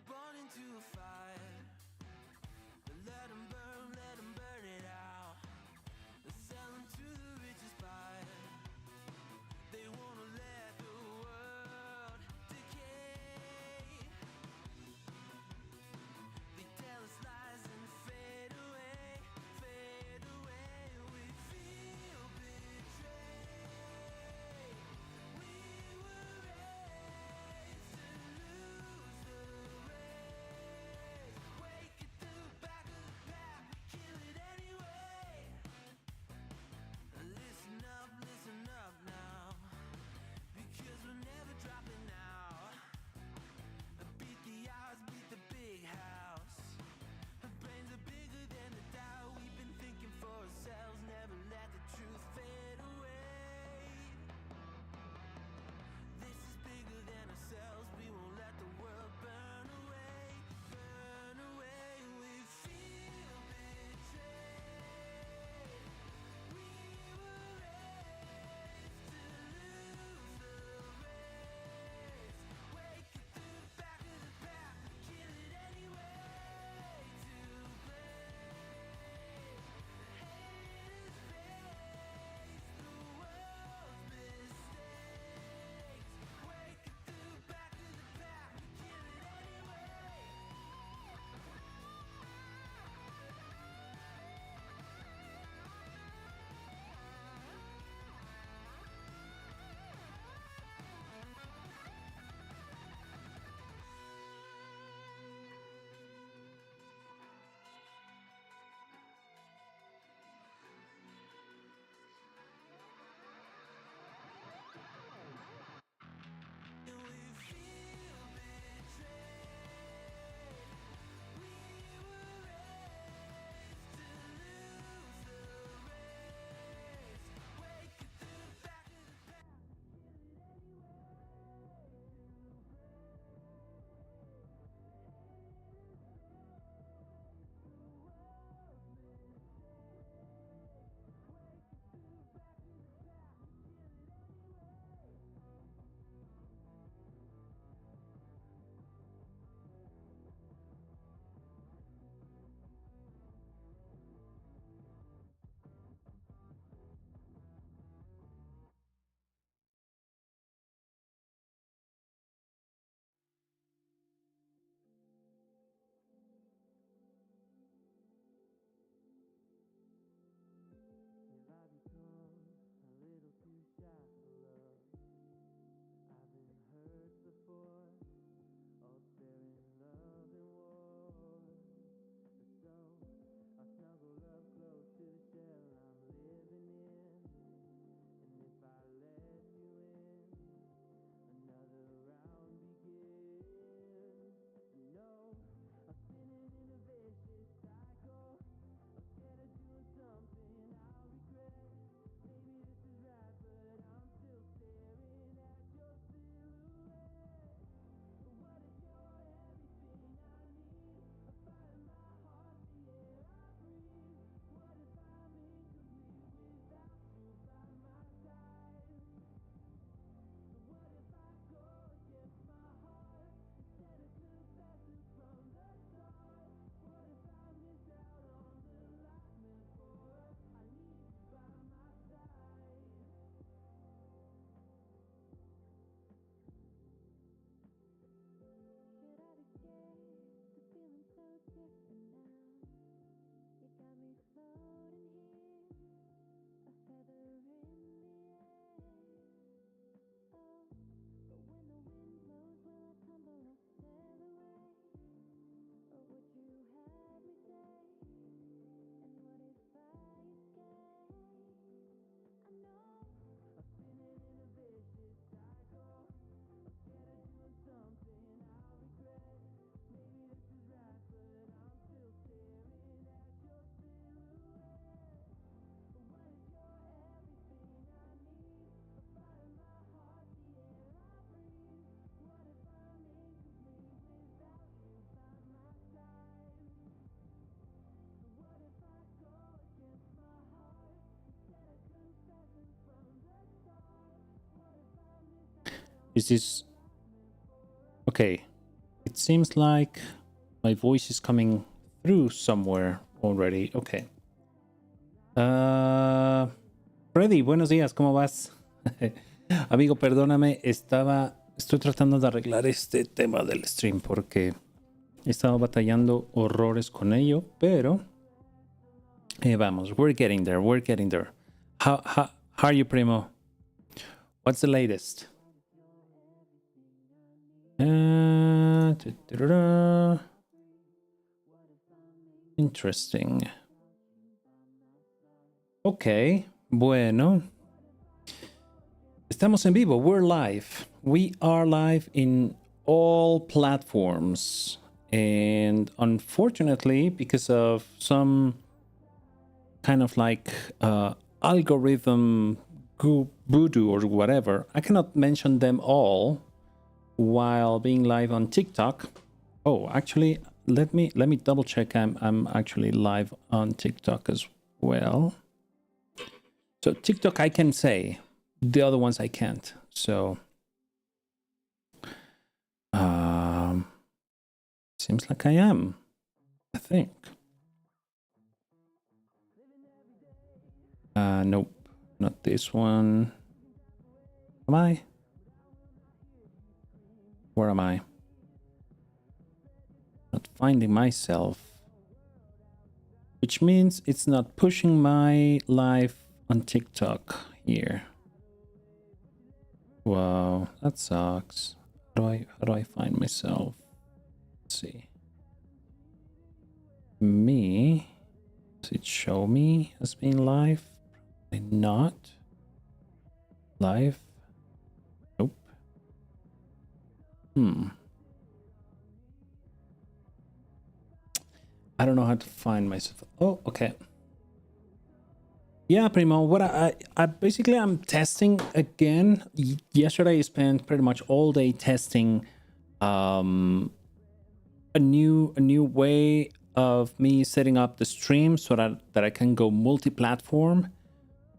born into a fire. Let them burn it out. Sell them to the richest buyer. They wanna let the world decay. They tell us lies and fade away, fade away. We feel betrayed. We were raised to lose the race. Wake at the back of the pack, kill it anyway. Listen up now, because we're never dropping out. Beat the odds, beat the big house. Our brains are bigger than the doubt. We've been thinking for ourselves, never let the truth fade away. This is bigger than ourselves, we won't let the world burn away, burn away. We feel betrayed. We were raised to lose the race. Wake at the back of the pack, kill it anyway. To blame, haters face the world's mistakes. Wake at the back of the pack, kill it anyway. And we feel betrayed. We were raised to lose the race. Wake at the back of the pack, kill it anyway. Have I become a little too shy for love? I've been hurt before, all staring love and war. So I snuggle up close to the shell I'm living in. And if I let you in, another round begins. No, I'm spinning in a vicious cycle. I'm scared of doing something I'll regret. Maybe this is right, but I'm still staring at your silhouette. What if you're everything I need? A fire in my heart, the air I breathe. What if I'm incomplete without you by my side? What if I go against my heart instead of confessing from the start? What if I miss out on the life meant for us? I need you by my side. Should I be scared? The feeling's so different now. You got me floating here, a feather in the air. Oh, but when the wind blows, will I tumble or sail away? Or would you have me stay? And what if I escape? I know I'm spinning in a vicious cycle. I'm scared of doing something I'll regret. Maybe this is right, but I'm still staring at your silhouette. What if you're everything I need? A fire in my heart, the air I breathe. What if I'm incomplete without you by my side? What if I go against my heart instead of confessing from the start? What if I miss out on This is okay. It seems like my voice is coming through somewhere already. Okay. Freddy, buenos días, ¿cómo vas? Amigo, perdóname, estoy tratando de arreglar este tema del stream porque he estado batallando horrores con ello, pero vamos, we're getting there, we're getting there. How are you, primo? What's the latest? Interesting. Ok, bueno. Estamos en vivo. We're live. We are live in all platforms. And unfortunately, because of some kind of like algorithm voodoo or whatever, I cannot mention them all while being live on TikTok. Oh, actually, let me double check. I'm actually live on TikTok as well. So TikTok I can say, the other ones I can't. So seems like I am, I think. Nope, not this one. Am I? Where am I? Not finding myself. Which means it's not pushing my live on TikTok here. Wow, that sucks. How do I find myself? Let's see. Me. Does it show me as being live? Probably not. Live? Nope. I don't know how to find myself. Oh, okay. Yeah, Primo, what I basically I'm testing again. Yesterday I spent pretty much all day testing a new way of me setting up the stream so that I can go multi-platform,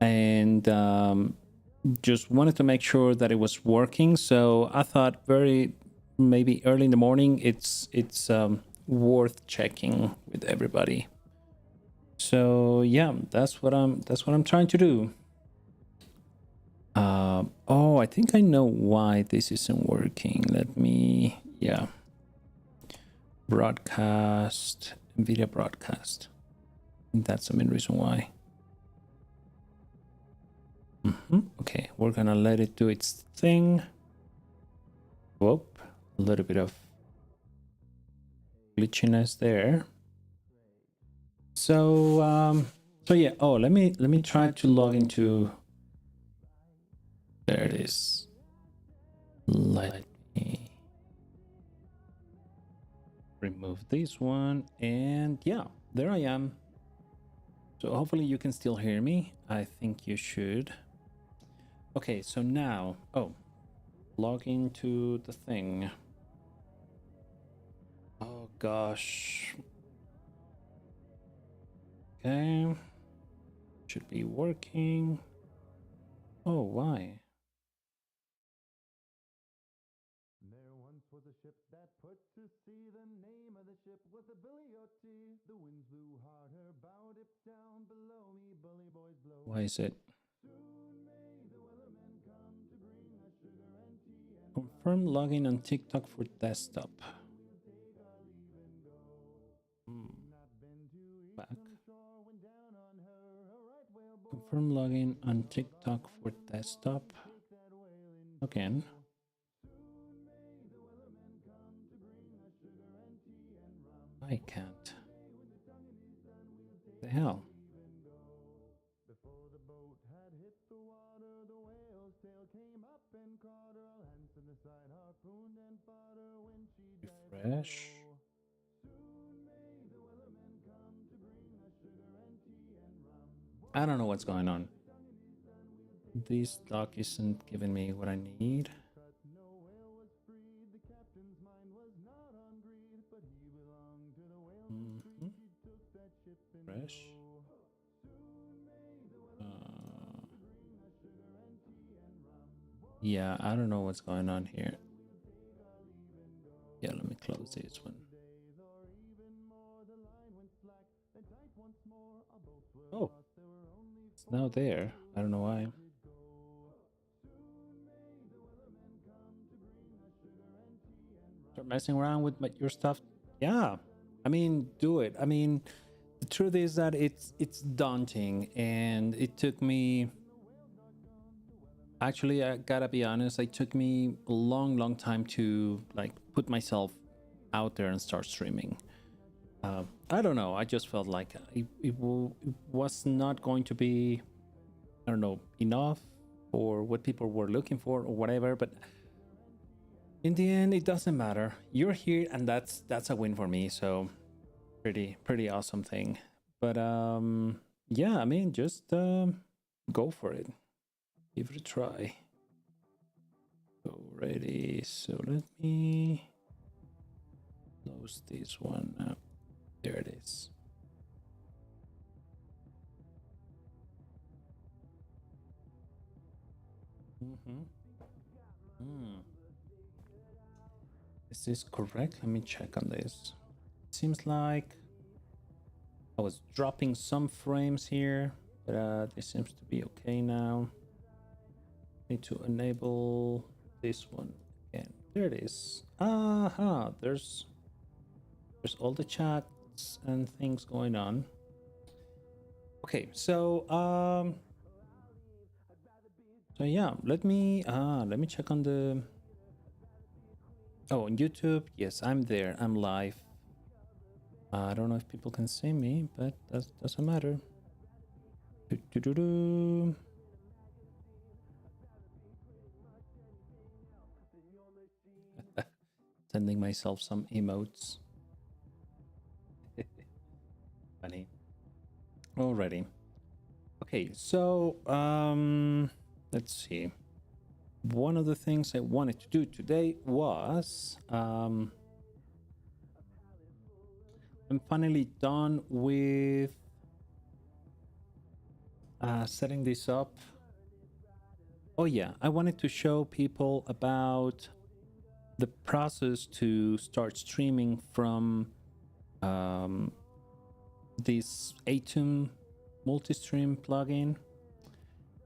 and just wanted to make sure that it was working. So I thought maybe early in the morning it's worth checking with everybody. So yeah, that's what I'm trying to do. Oh, I think I know why this isn't working. Let me, yeah. Broadcast, NVIDIA broadcast. That's the main reason why. Okay, we're gonna let it do its thing. Whoop, a little bit of glitchiness there. So yeah. Oh, let me try to log into. There it is. Let me remove this one, and yeah, there I am. So hopefully you can still hear me. I think you should. Okay, so now, log into the thing. Oh gosh. Okay. Should be working. Oh, why? There once was a ship that put to sea. The name of the ship was the Billy O.T. The winds blew hard, her bow dipped down below me. Bully boys blow. Why is it? Soon may the weathermen come to bring us sugar and tea and Confirm login on TikTok for desktop. Back. Confirm login on TikTok for desktop. Again. I can't. The hell? before the boat had hit the water, the whale's tail came up and caught her. All hands to the side, harpooned and fought her when she dived Refresh. below. Soon may the weathermen come to bring us sugar and tea and rum. I don't know what's going on. This dock isn't giving me what I need. No whale was freed. The captain's mind was not on greed, but he belonged to the whale creed. He took that ship in Fresh. Yeah, I don't know what's going on here. Yeah, let me close Oh, it's now there. I don't know why. Start messing around with your stuff. Yeah, I mean, do it. I mean, the truth is that it's daunting, and it took me. Actually, I gotta be honest. It took me a long time to like put myself out there and start streaming. I don't know. I just felt like it was not going to be, I don't know, enough for what people were looking for or whatever. But in the end, it doesn't matter. You're here, and that's a win for me. So pretty awesome thing. But yeah, I mean, just go for it. Give it a try. Already. So let me close this one up. There it is. Is this correct? Let me check on this. Seems like I was dropping some frames here, but this seems to be okay now. Need to enable this one again. There it is. Aha, there's all the chats and things going on. Okay, so yeah, let me check on the. Oh, on YouTube, yes, I'm there. I'm live. I don't know if people can see me, but that doesn't matter. Sending myself some emotes. Funny. Alrighty. Okay, so let's see. One of the things I wanted to do today was I'm finally done with setting this up. Oh yeah, I wanted to show people about the process to start streaming from this Atom multi-stream plugin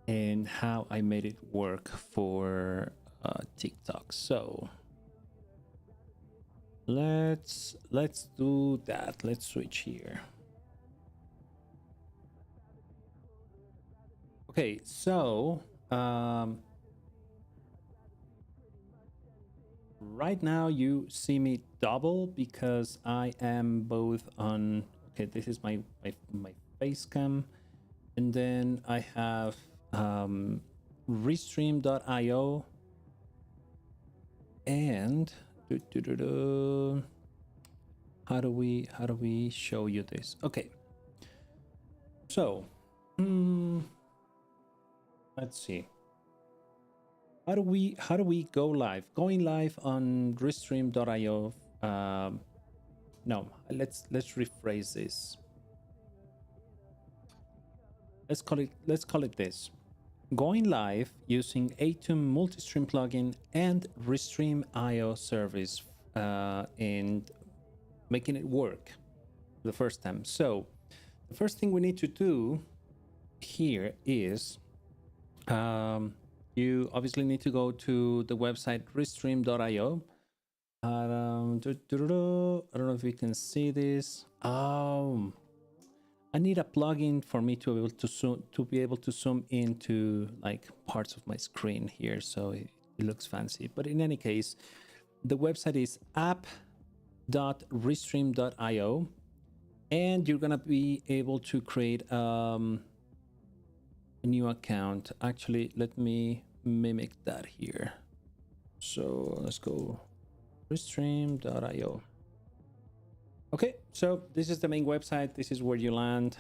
and how I made it work for TikTok. So let's do that. Let's switch here. Okay, so right now you see me double because I am both on. Okay, this is my face cam, and then I have restream.io and how do we show you this? Okay, so let's see. How do we go live? Going live on restream.io. No, let's rephrase this. Let's call it this. Going live using Atom multi-stream plugin and Restream.io service and making it work the first time. So the first thing we need to do here is you obviously need to go to the website restream.io. I don't know if you can see this. I need a plugin for me to be able to zoom into like parts of my screen here, so it looks fancy. But in any case, the website is app.restream.io, and you're gonna be able to create a new account. Actually, let me mimic that here. So let's go restream.io. Okay, so this is the main website. This is where you land.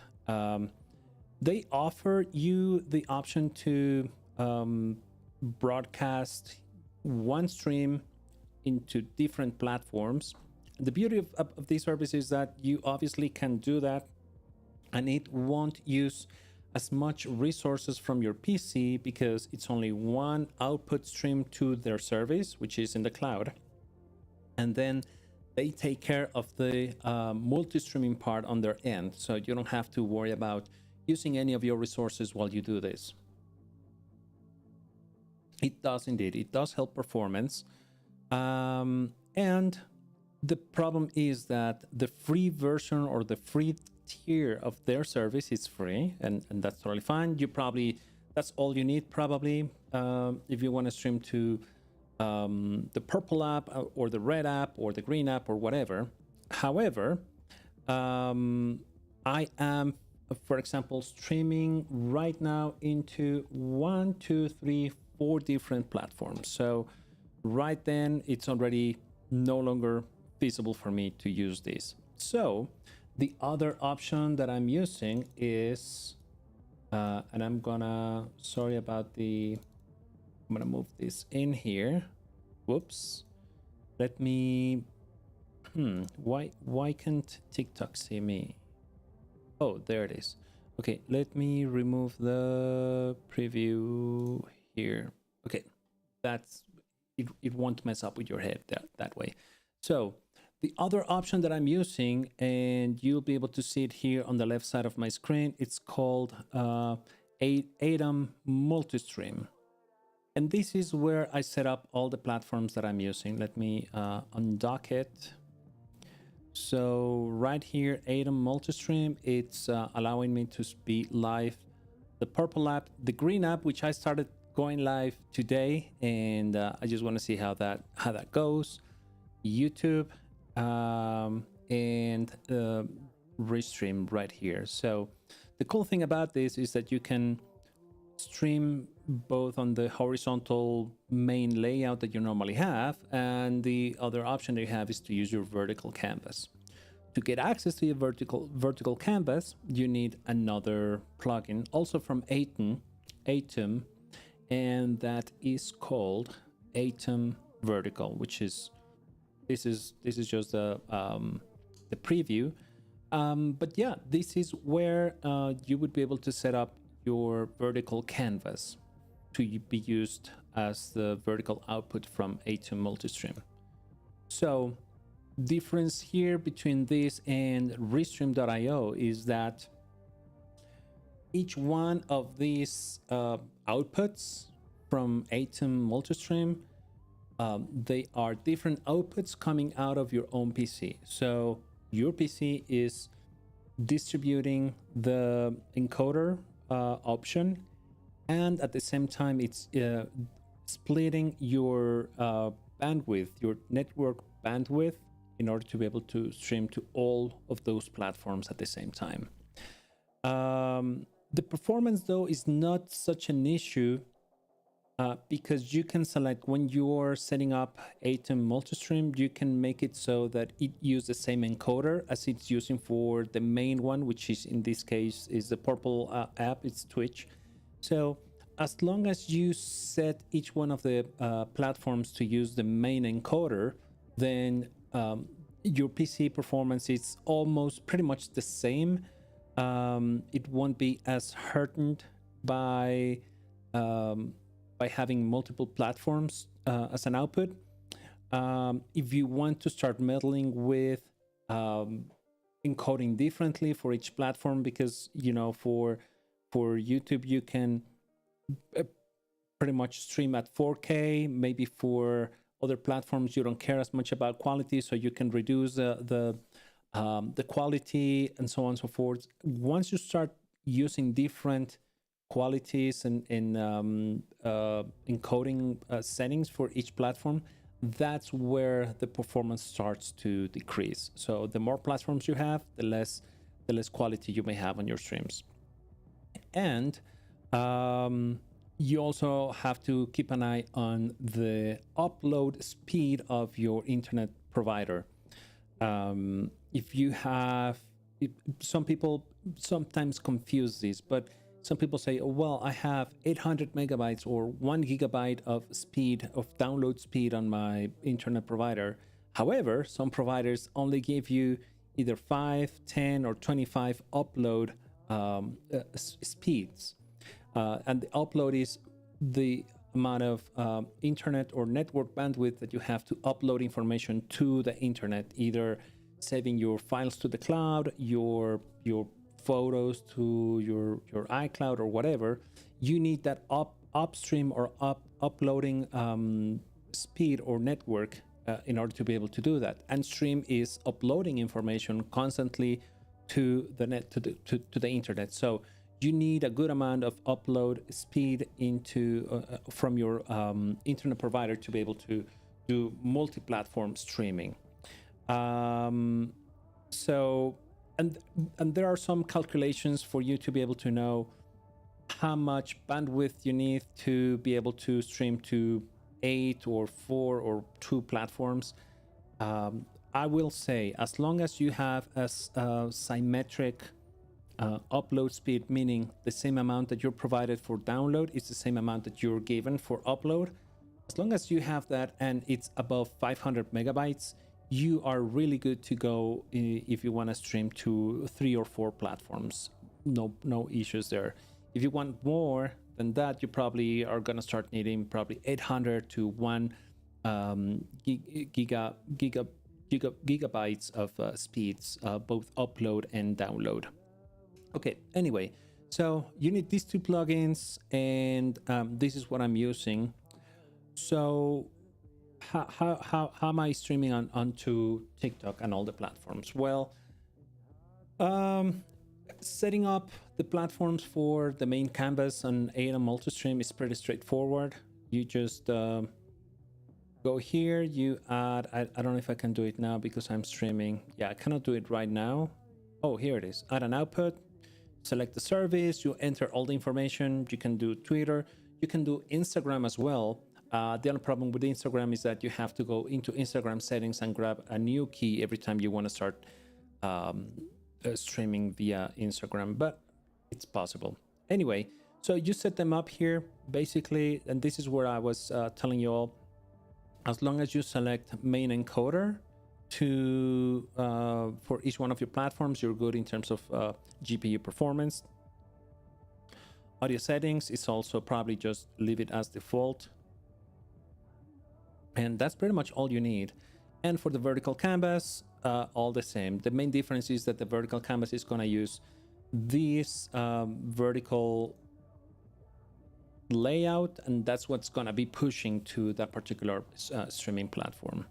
They offer you the option to broadcast one stream into different platforms. The beauty of this service is that you obviously can do that, and it won't use as much resources from your PC because it's only one output stream to their service, which is in the cloud. And then they take care of the multi-streaming part on their end, so you don't have to worry about using any of your resources while you do this. It does indeed. It does help performance. And the problem is that the free version or the free tier of their service is free, and that's totally fine. That's all you need probably if you want to stream to the purple app or the red app or the green app or whatever. However, I am, for example, streaming right now into 1, 2, 3, 4 different platforms. So right then it's already no longer feasible for me to use this. So the other option that I'm using is, and I'm gonna, sorry about the, I'm gonna move this in here. Whoops. Let me, why can't TikTok see me? Oh, there it is. Okay, let me remove the preview here. Okay, that's, it won't mess up with your head that way. So the other option that I'm using, and you'll be able to see it here on the left side of my screen, it's called Atom Multistream. And this is where I set up all the platforms that I'm using. Let me undock it. So right here, Atom Multistream, it's allowing me to be live the purple app, the green app, which I started going live today, and I just want to see how that goes. YouTube and Restream right here. So the cool thing about this is that you can stream both on the horizontal main layout that you normally have, and the other option that you have is to use your vertical canvas. To get access to your vertical canvas, you need another plugin, also from Atom, and that is called Atom Vertical, which is this is just the preview. But yeah, this is where you would be able to set up your vertical canvas to be used as the vertical output from Atom Multistream. So difference here between this and Restream.io is that each one of these outputs from Atom Multistream, they are different outputs coming out of your own PC. So your PC is distributing the encoder option, and at the same time it's splitting your bandwidth, your network bandwidth, in order to be able to stream to all of those platforms at the same time. The performance though is not such an issue because you can select, when you're setting up Atom Multistream, you can make it so that it uses the same encoder as it's using for the main one, which is in this case is the purple app, it's Twitch. So as long as you set each one of the platforms to use the main encoder, then your PC performance is almost pretty much the same. It won't be as hurted by having multiple platforms as an output. If you want to start meddling with encoding differently for each platform, because for YouTube you can pretty much stream at 4K. Maybe for other platforms you don't care as much about quality, so you can reduce the quality and so on and so forth. Once you start using different qualities and encoding settings for each platform, that's where the performance starts to decrease. So the more platforms you have, the less quality you may have on your streams. And you also have to keep an eye on the upload speed of your internet provider. Some people sometimes confuse this, but some people say, oh, well, I have 800 megabytes or 1 gigabyte of download speed on my internet provider. However, some providers only give you either 5, 10, or 25 upload speeds. And the upload is the amount of internet or network bandwidth that you have to upload information to the internet, either saving your files to the cloud, your photos to your iCloud or whatever. You need that upstream or uploading speed or network in order to be able to do that. And stream is uploading information constantly to the net, to the internet. So you need a good amount of upload speed into from your internet provider to be able to do multi-platform streaming. So and there are some calculations for you to be able to know how much bandwidth you need to be able to stream to 8 or 4 or 2 platforms. I will say, as long as you have a symmetric upload speed, meaning the same amount that you're provided for download is the same amount that you're given for upload, as long as you have that and it's above 500 megabytes, you are really good to go if you want to stream to 3 or 4 platforms. No issues there. If you want more than that, you probably are going to start needing probably 800 to 1 gigabytes of speeds, both upload and download. Okay, anyway, so you need these 2 plugins, and this is what I'm using. So how am I streaming onto TikTok and all the platforms? Well, setting up the platforms for the main canvas on AM Multistream is pretty straightforward. You just go here, you add, I don't know if I can do it now because I'm streaming. Yeah, I cannot do it right now. Oh, here it is. Add an output, select the service, you enter all the information. You can do Twitter, you can do Instagram as well. The only problem with Instagram is that you have to go into Instagram settings and grab a new key every time you want to start streaming via Instagram, but it's possible. Anyway, so you set them up here basically, and this is where I was telling you all, as long as you select main encoder to for each one of your platforms, you're good in terms of GPU performance. Audio settings is also probably just leave it as default. And that's pretty much all you need. And for the vertical canvas, all the same. The main difference is that the vertical canvas is going to use this vertical layout, and that's what's going to be pushing to that particular streaming platform.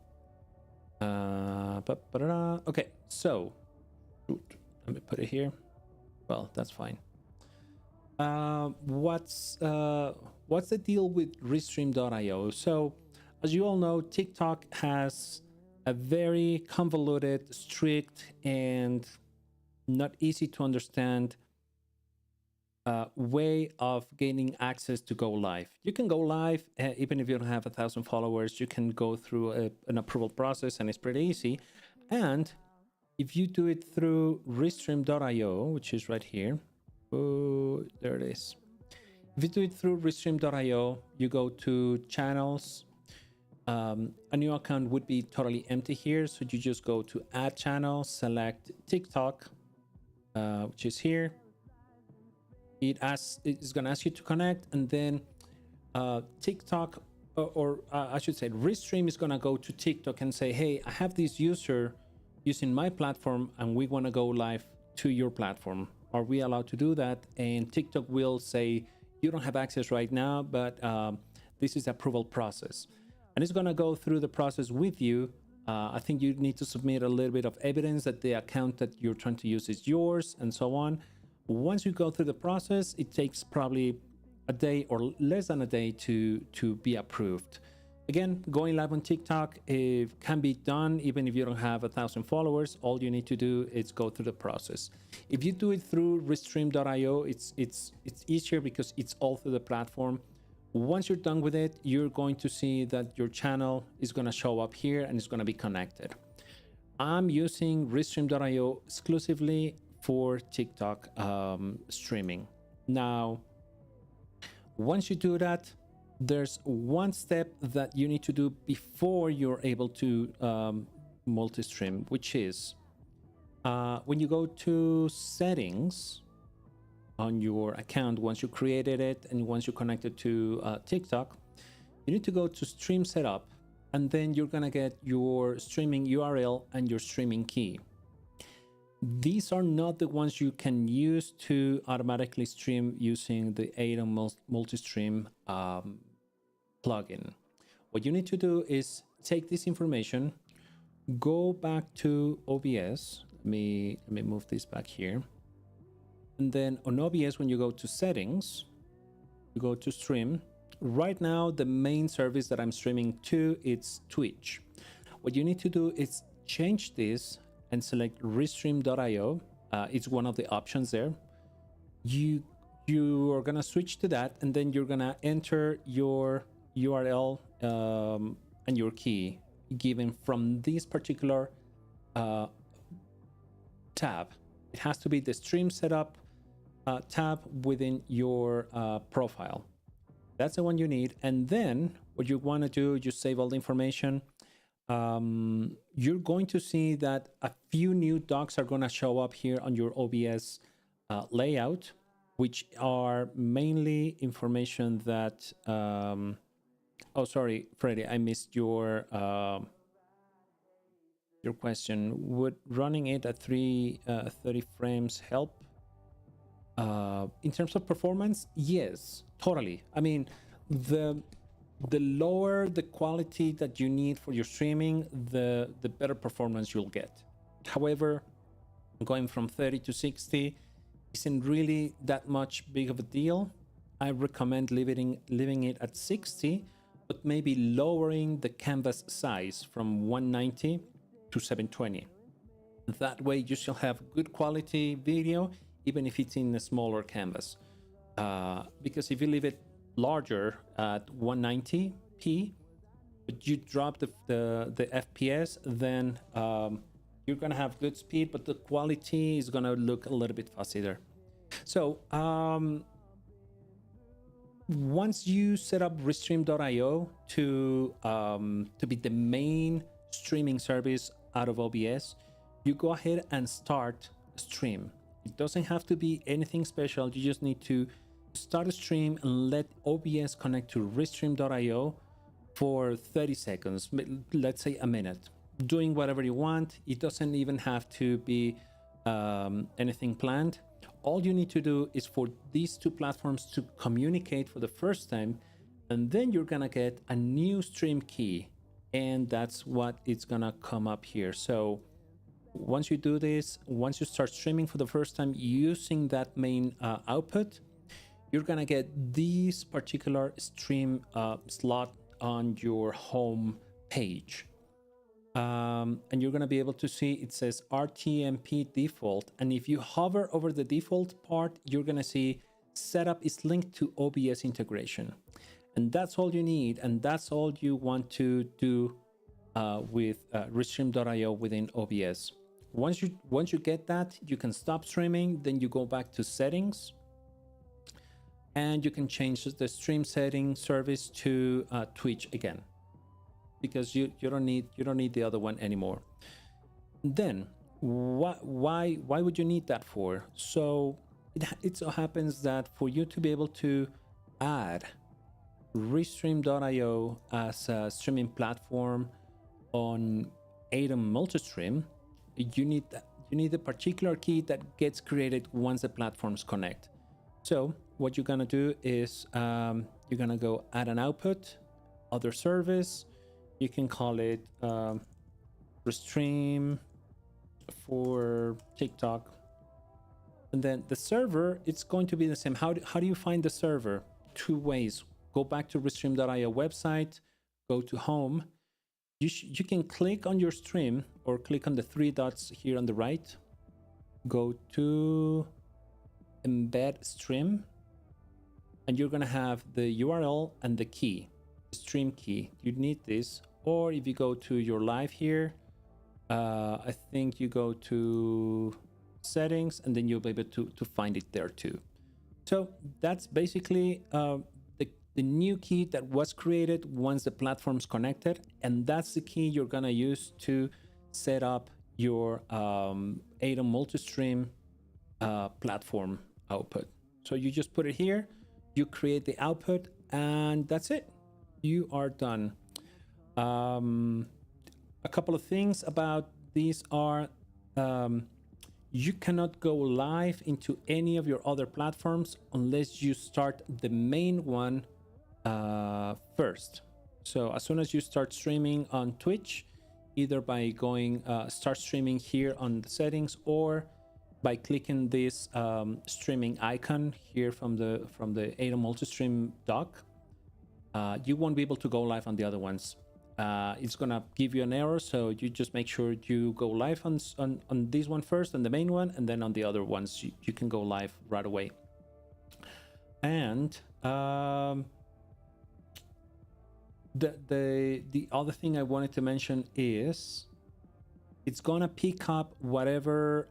Okay, so let me put it here. Well, that's fine. What's the deal with Restream.io? So, as you all know, TikTok has a very convoluted, strict, and not easy to understand way of gaining access to go live. You can go live even if you don't have 1,000 followers. You can go through an approval process, and it's pretty easy. And if you do it through Restream.io, which is right here, oh, there it is. If you do it through Restream.io, you go to channels. A new account would be totally empty here, so you just go to add channel, select TikTok, which is here. It's going to ask you to connect, and then TikTok, or I should say Restream is going to go to TikTok and say, hey, I have this user using my platform and we want to go live to your platform. Are we allowed to do that? And TikTok will say, you don't have access right now, but this is the approval process. And it's going to go through the process with you. I think you need to submit a little bit of evidence that the account that you're trying to use is yours, and so on. Once you go through the process, it takes probably a day or less than a day to be approved. Again, going live on TikTok, it can be done even if you don't have 1,000 followers. All you need to do is go through the process. If you do it through Restream.io, it's easier because it's all through the platform. Once you're done with it, you're going to see that your channel is going to show up here and it's going to be connected. I'm using Restream.io exclusively for TikTok streaming. Now, once you do that, there's one step that you need to do before you're able to multi-stream, which is when you go to settings on your account, once you created it and once you connected to TikTok, you need to go to stream setup, and then you're gonna get your streaming URL and your streaming key. These are not the ones you can use to automatically stream using the Atom Multistream plugin. What you need to do is take this information, go back to OBS. Let me move this back here. And then on OBS, when you go to settings, you go to stream. Right now, the main service that I'm streaming to, it's Twitch. What you need to do is change this and select restream.io. It's one of the options there. You are gonna switch to that, and then you're gonna enter your URL and your key given from this particular tab. It has to be the stream setup tab within your profile. That's the one you need. And then what you want to do, you save all the information. You're going to see that a few new docs are going to show up here on your OBS layout, which are mainly information that oh, sorry, Freddie, I missed your question. Would running it at 30 frames help? In terms of performance, yes, totally. I mean, the lower the quality that you need for your streaming, the better performance you'll get. However, going from 30 to 60 isn't really that much big of a deal. I recommend leaving it at 60, but maybe lowering the canvas size from 190 to 720. That way you shall have good quality video, even if it's in a smaller canvas. Because if you leave it larger at 190p, but you drop the FPS, then you're gonna have good speed, but the quality is gonna look a little bit fuzzy there. So once you set up restream.io to be the main streaming service out of OBS, you go ahead and start stream. It doesn't have to be anything special. You just need to start a stream and let OBS connect to restream.io for 30 seconds, let's say a minute, doing whatever you want. It doesn't even have to be anything planned. All you need to do is for these two platforms to communicate for the first time, and then you're gonna get a new stream key, and that's what it's gonna come up here. So once you do this, once you start streaming for the first time using that main output, you're gonna get this particular stream slot on your home page. And you're gonna be able to see it says RTMP default. And if you hover over the default part, you're gonna see setup is linked to OBS integration. And that's all you need. And that's all you want to do with restream.io within OBS. Once you get that, you can stop streaming. Then you go back to settings, and you can change the stream setting service to Twitch again, because you don't need the other one anymore. Then why would you need that for? So it so happens that for you to be able to add restream.io as a streaming platform on Atom Multistream, you need a particular key that gets created once the platforms connect. So what you're gonna do is you're gonna go add an output, other service. You can call it Restream for TikTok, and then the server, it's going to be the same. How do you find the server? Two ways. Go back to restream.io website, go to home. You can click on your stream or click on the three dots here on the right. Go to embed stream, and you're gonna have the URL and the key, the stream key. You need this. Or if you go to your live here, I think you go to settings, and then you'll be able to find it there too. So that's basically the new key that was created once the platform's connected, and that's the key you're gonna use to set up your Atom Multistream platform output. So you just put it here, you create the output, and that's it. You are done. A couple of things about these are you cannot go live into any of your other platforms unless you start the main one first. So as soon as you start streaming on Twitch, either by going start streaming here on the settings or by clicking this streaming icon here from the ADO Multistream dock, you won't be able to go live on the other ones. It's gonna give you an error, so you just make sure you go live on this one first, on the main one, and then on the other ones you can go live right away. And the other thing I wanted to mention is it's gonna pick up whatever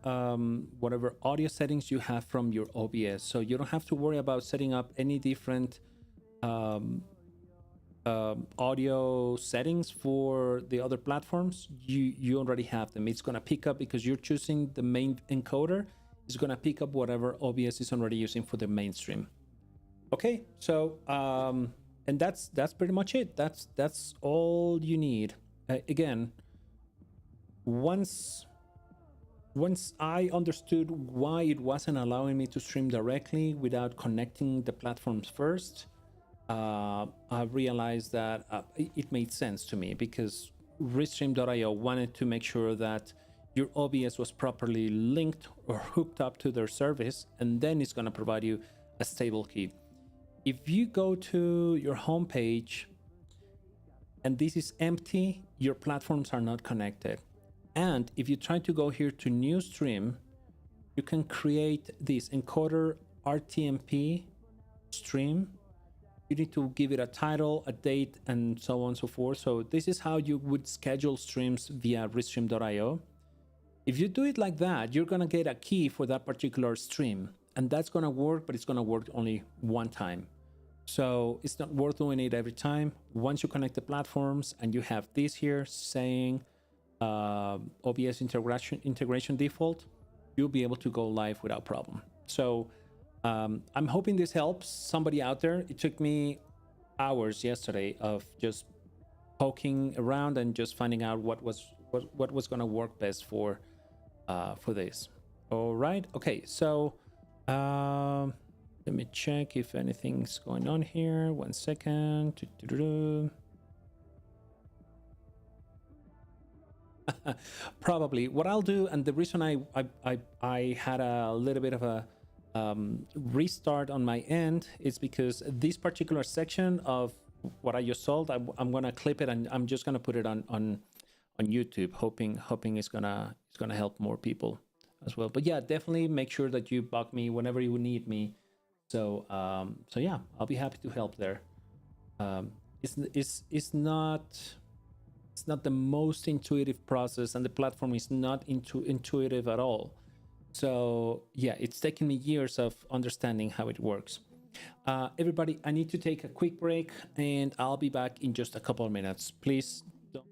audio settings you have from your OBS, so you don't have to worry about setting up any different audio settings for the other platforms. You already have them. It's gonna pick up, because you're choosing the main encoder, it's gonna pick up whatever OBS is already using for the mainstream. Okay, so and that's pretty much it. That's all you need. Again, once I understood why it wasn't allowing me to stream directly without connecting the platforms first, I realized that it made sense to me, because Restream.io wanted to make sure that your OBS was properly linked or hooked up to their service, and then it's going to provide you a stable key. If you go to your homepage and this is empty, your platforms are not connected. And if you try to go here to new stream, you can create this encoder RTMP stream. You need to give it a title, a date, and so on and so forth. So this is how you would schedule streams via Restream.io. If you do it like that, you're gonna get a key for that particular stream, and that's gonna work, but it's gonna work only one time. So it's not worth doing it every time. Once you connect the platforms and you have this here saying OBS integration default, you'll be able to go live without problem. So I'm hoping this helps somebody out there. It took me hours yesterday of just poking around and just finding out what was going to work best for this. All right. Okay. So let me check if anything's going on here. 1 second. Probably what I'll do, and the reason I had a little bit of a restart on my end is because this particular section of what I just sold, I'm gonna clip it and I'm just gonna put it on YouTube, hoping it's gonna help more people as well. But yeah, definitely make sure that you bug me whenever you need me. So yeah, I'll be happy to help there. It's not the most intuitive process, and the platform is not intuitive at all. So yeah, it's taken me years of understanding how it works. Everybody, I need to take a quick break, and I'll be back in just a couple of minutes. Please don't.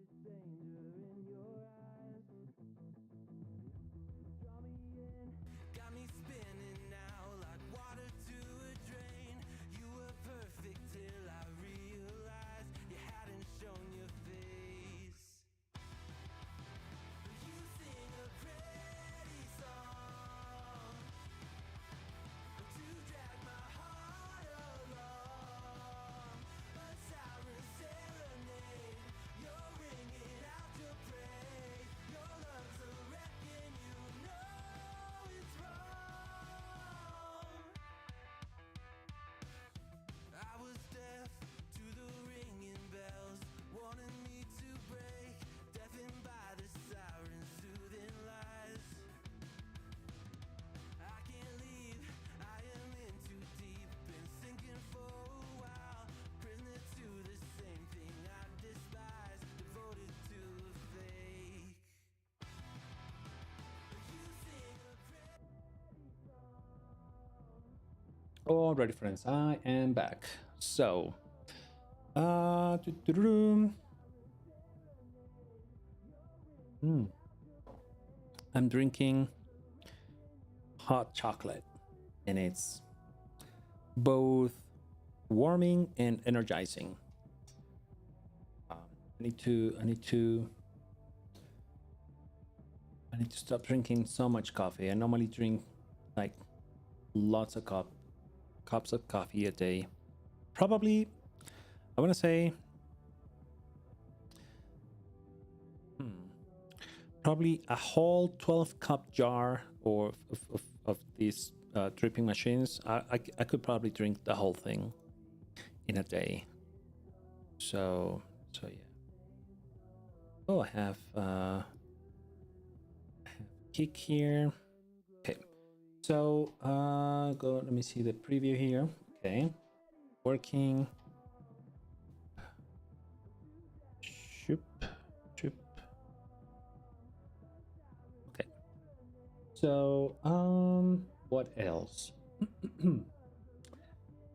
Alrighty, friends, I am back. So, I'm drinking hot chocolate, and it's both warming and energizing. I need to stop drinking so much coffee. I normally drink like lots of cups of coffee a day. Probably, I want to say, probably a whole 12-cup jar or of these dripping machines. I could probably drink the whole thing in a day. So yeah. Oh, I have kick here. Okay. So go. Let me see the preview here. Okay. Working. Shoop. Shoop. Okay. So what else?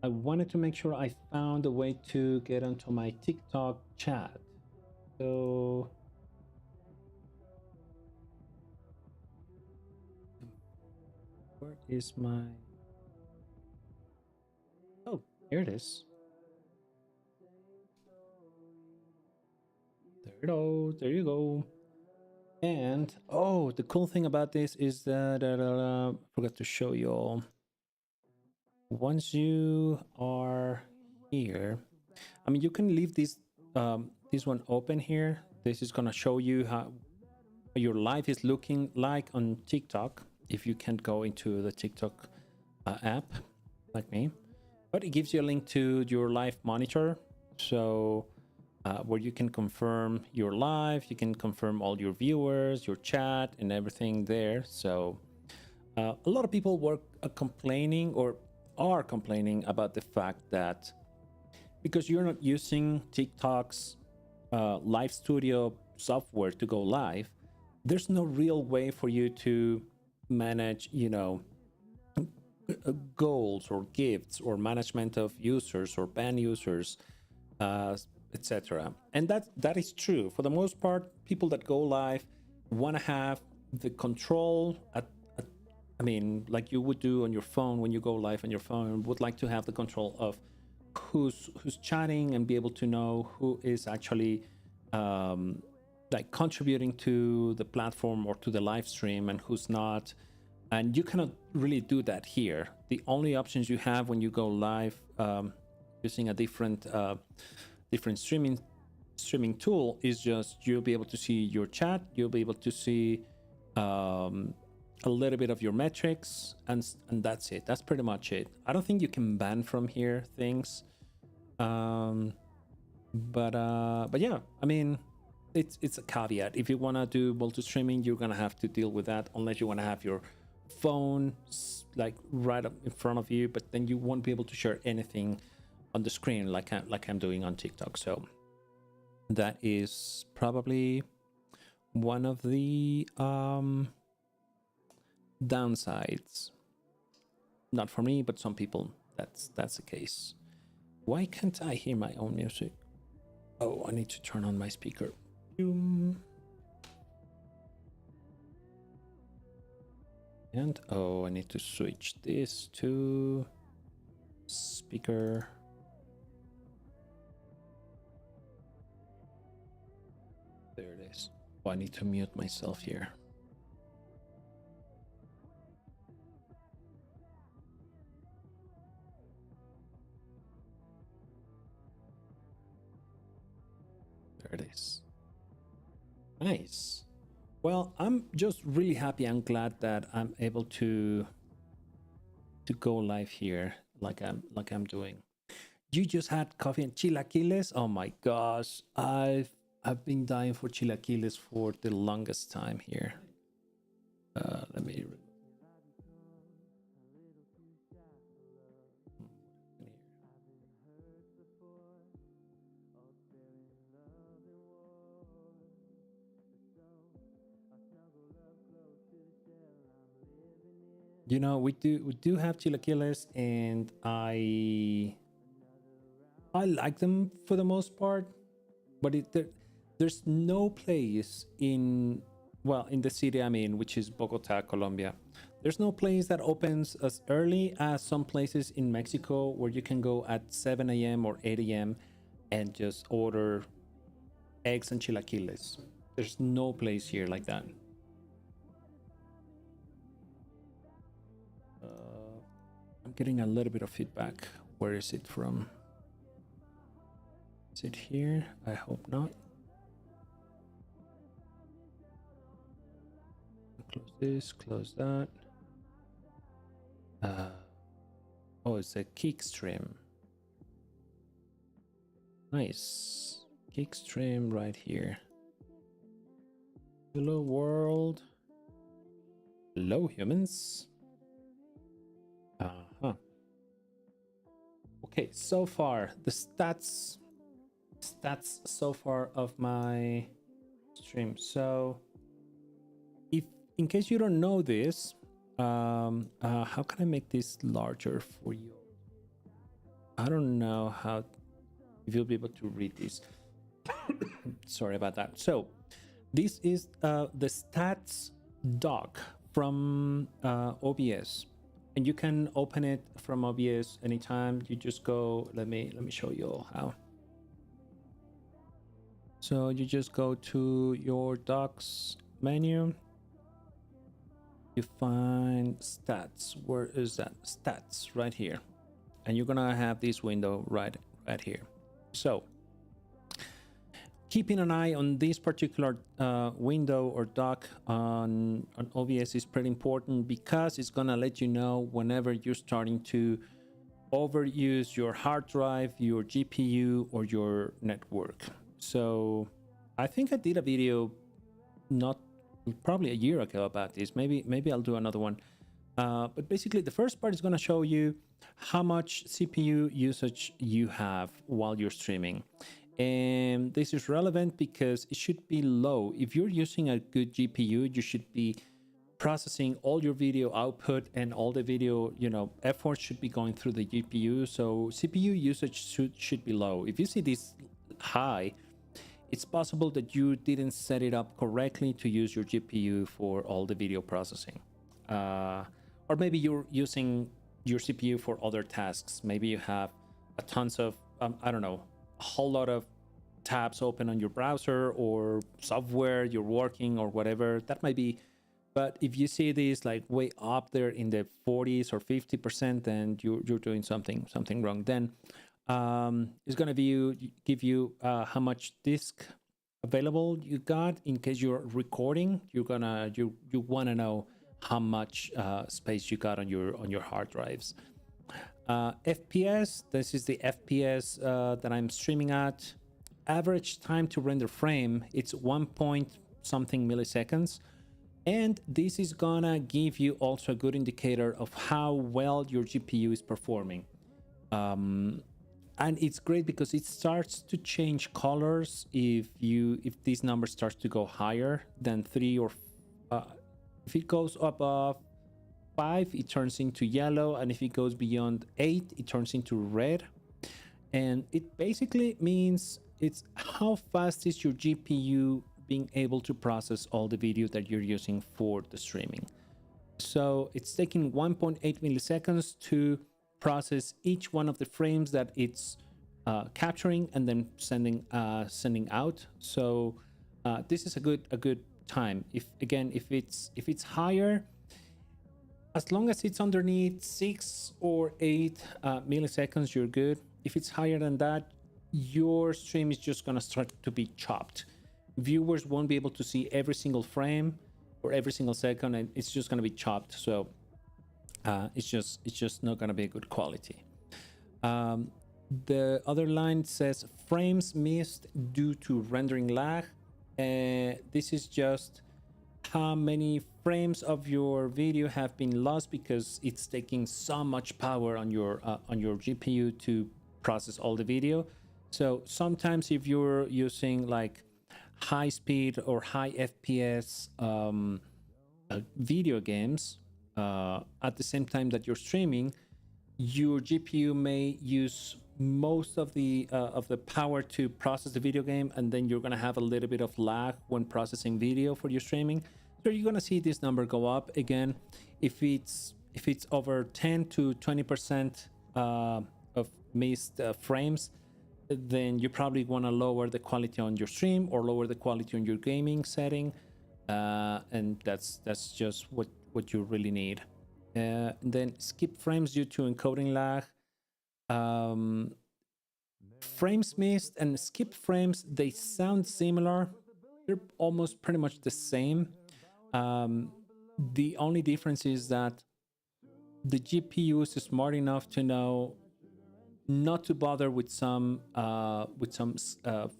I wanted to make sure I found a way to get onto my TikTok chat. So where is my... Oh, here it is. There you go. And oh, the cool thing about this is that I forgot to show you all. Once you are here, I mean, you can leave this one open here. This is gonna show you how your life is looking like on TikTok if you can't go into the TikTok app like me, but it gives you a link to your live monitor, so where you can confirm your live, you can confirm all your viewers, your chat, and everything there. So a lot of people complaining or are complaining about the fact that because you're not using TikTok's live studio software to go live, there's no real way for you to manage, goals or gifts or management of users or ban users, etc. And that is true. For the most part, people that go live want to have the control I mean, like you would do on your phone when you go live on your phone, would like to have the control of who's chatting and be able to know who is actually like contributing to the platform or to the live stream and who's not. And you cannot really do that here. The only options you have when you go live using a different streaming tool is just you'll be able to see your chat, you'll be able to see a little bit of your metrics, and that's it. That's pretty much it. I don't think you can ban from here things, but yeah, I mean, it's a caveat. If you want to do multi-streaming, you're gonna have to deal with that unless you want to have your phone like right up in front of you, but then you won't be able to share anything on the screen like I'm doing on TikTok. So that is probably one of the downsides. Not for me, but some people that's the case. Why can't I hear my own music? Oh, I need to turn on my speaker. And oh, I need to switch this to speaker. There it is. Oh, I need to mute myself here. There it is. Nice. Well, I'm just really happy and glad that I'm able to go live here like I'm doing. You just had coffee and chilaquiles? Oh my gosh. I've been dying for chilaquiles for the longest time here. Let me... You know, we do have chilaquiles, and I like them for the most part, but there's no place in the city I'm in, which is Bogota, Colombia. There's no place that opens as early as some places in Mexico where you can go at 7 a.m. or 8 a.m. and just order eggs and chilaquiles. There's no place here like that. I'm getting a little bit of feedback. Where is it from? Is it here? I hope not. Close this, close that. Oh, it's a kick stream. Nice. Kick stream right here. Hello world. Hello humans. Okay, so far the stats so far of my stream. So if in case you don't know this, how can I make this larger for you? I don't know how, if you'll be able to read this. Sorry about that. So this is the stats doc from OBS, and you can open it from OBS anytime. You just go, let me show you all how. So you just go to your docs menu, you find stats. Where is that? Stats right here, and you're gonna have this window right here. So keeping an eye on this particular window or doc on OBS is pretty important, because it's gonna let you know whenever you're starting to overuse your hard drive, your GPU, or your network. So I think I did a video probably a year ago about this. Maybe I'll do another one. But basically the first part is going to show you how much CPU usage you have while you're streaming. And this is relevant because it should be low. If you're using a good GPU, you should be processing all your video output, and all the video, effort should be going through the GPU. So CPU usage should be low. If you see this high, it's possible that you didn't set it up correctly to use your GPU for all the video processing. Or maybe you're using your CPU for other tasks. Maybe you have tons of, I don't know, a whole lot of tabs open on your browser or software you're working or whatever. That might be. But if you see this like way up there in the 40s or 50%, then you're doing something wrong. Then it's going to give you how much disk available you got in case you're recording. You want to know how much space you got on your hard drives. FPS, this is the FPS that I'm streaming at. Average time to render frame, it's 1 point something milliseconds. And this is gonna give you also a good indicator of how well your GPU is performing. And it's great because it starts to change colors if this number starts to go higher than 3, or if it goes above 5, it turns into yellow, and if it goes beyond 8, it turns into red. And it basically means it's how fast is your GPU being able to process all the video that you're using for the streaming. So it's taking 1.8 milliseconds to process each one of the frames that it's capturing and then sending out. So this is a good time. If it's higher, as long as it's underneath 6 or 8 milliseconds, you're good. If it's higher than that, your stream is just gonna start to be chopped. Viewers won't be able to see every single frame or every single second, and it's just gonna be chopped. So it's just not gonna be a good quality. The other line says frames missed due to rendering lag. This is just how many frames of your video have been lost because it's taking so much power on your GPU to process all the video. So sometimes if you're using like high speed or high FPS video games at the same time that you're streaming, your GPU may use most of the power to process the video game, and then you're gonna have a little bit of lag when processing video for your streaming. So you're gonna see this number go up again. If it's over 10 to 20% of missed frames, then you probably want to lower the quality on your stream or lower the quality on your gaming setting, and that's just what you really need. Then skip frames due to encoding lag. Frames missed and skip frames, they sound similar. They're almost pretty much the same. The only difference is that the GPU is smart enough to know not to bother with some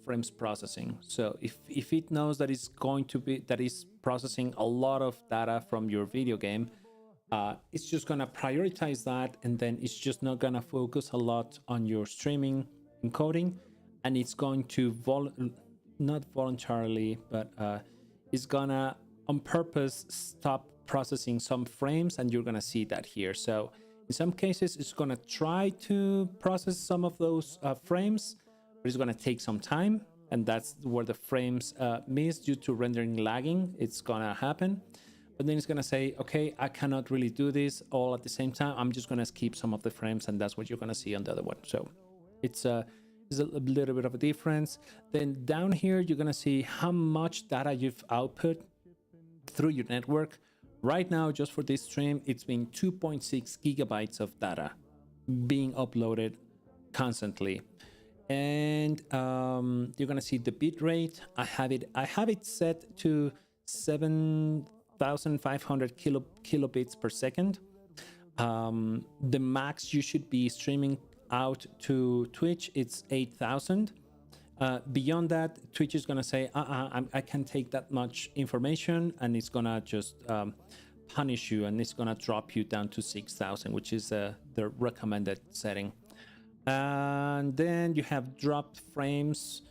frames processing. So if it knows that it's going to be that is processing a lot of data from your video game, it's just gonna prioritize that, and then it's just not gonna focus a lot on your streaming encoding, and it's going to not voluntarily, but it's gonna on purpose stop processing some frames, and you're gonna see that here. So in some cases, it's gonna try to process some of those frames, but it's gonna take some time, and that's where the frames miss due to rendering lagging. It's gonna happen. But then it's gonna say, okay, I cannot really do this all at the same time. I'm just gonna skip some of the frames, and that's what you're gonna see on the other one. So it's a little bit of a difference. Then down here, you're gonna see how much data you've output through your network. Right now, just for this stream, it's been 2.6 gigabytes of data being uploaded constantly. And you're gonna see the bit rate. I have it set to 7,500 kilobits per second. The max you should be streaming out to Twitch, it's 8,000. Beyond that, Twitch is gonna say, I can't take that much information, and it's gonna just punish you, and it's gonna drop you down to 6,000, which is the recommended setting. And then you have dropped frames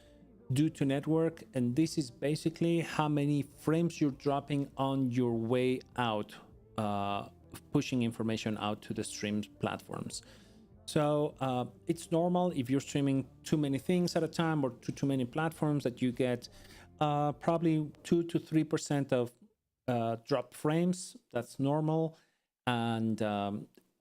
due to network, and this is basically how many frames you're dropping on your way out, pushing information out to the stream platforms. So it's normal if you're streaming too many things at a time or to too many platforms that you get probably 2 to 3% of dropped frames. That's normal. And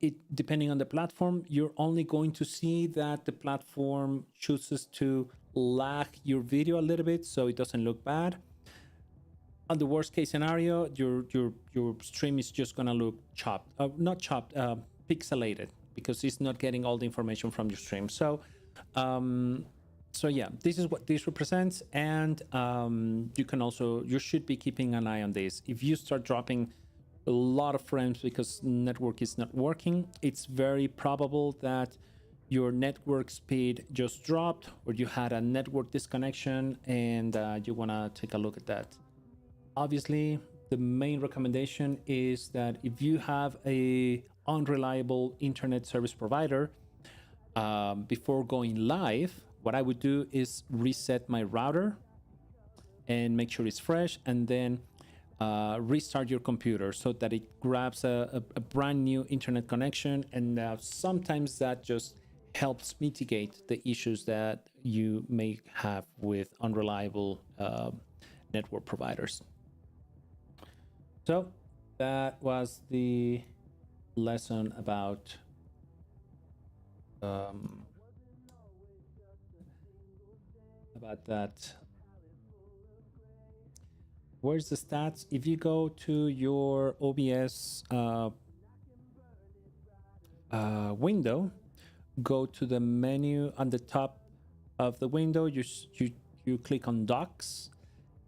it, depending on the platform, you're only going to see that the platform chooses to lag your video a little bit so it doesn't look bad. On the worst case scenario, your stream is just gonna look chopped, not chopped, pixelated, because it's not getting all the information from your stream. So yeah, this is what this represents, and you should be keeping an eye on this. If you start dropping a lot of frames because network is not working, it's very probable that your network speed just dropped, or you had a network disconnection, and you want to take a look at that. Obviously, the main recommendation is that if you have a unreliable internet service provider, before going live, what I would do is reset my router and make sure it's fresh, and then restart your computer so that it grabs a brand new internet connection. And sometimes that just helps mitigate the issues that you may have with unreliable network providers. So that was the lesson about that. Where's the stats? If you go to your OBS window, go to the menu on the top of the window. You click on Docs,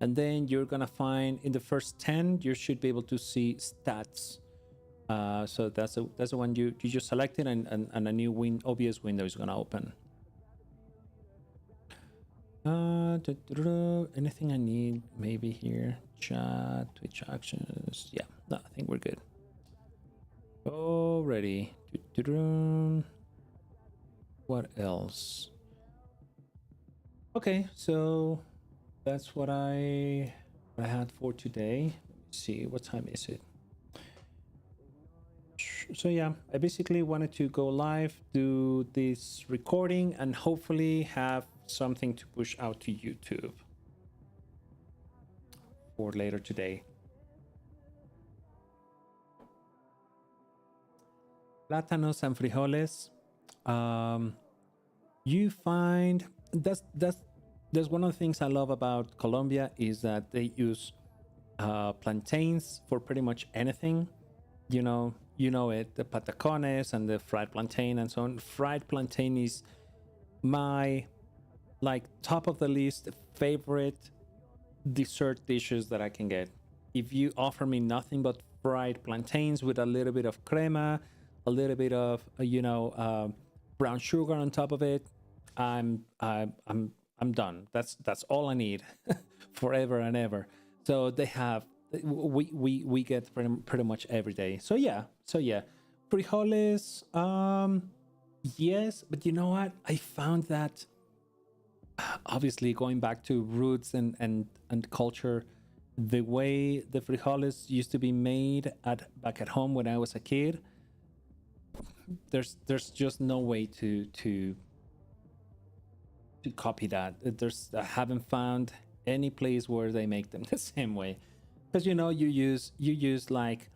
and then you're gonna find in the first 10 you should be able to see stats. So that's the one you just selected, and a new OBS window is gonna open. Anything I need maybe here? Chat, Twitch actions. Yeah, no, I think we're good. Already. What else? Okay, so that's what I had for today. Let's see, what time is it? So yeah, I basically wanted to go live, do this recording, and hopefully have something to push out to YouTube for later today. Plátanos and frijoles. You find that's one of the things I love about Colombia is that they use plantains for pretty much anything. You know it, the patacones and the fried plantain and so on. Fried plantain is my like top of the list favorite dessert dishes that I can get. If you offer me nothing but fried plantains with a little bit of crema, a little bit of brown sugar on top of it, I'm done. That's all I need forever and ever. So they have we get pretty much every day. So yeah, frijoles. Yes, but you know what? I found that obviously going back to roots and culture, the way the frijoles used to be made back at home when I was a kid, there's just no way to copy that. I haven't found any place where they make them the same way, because you use like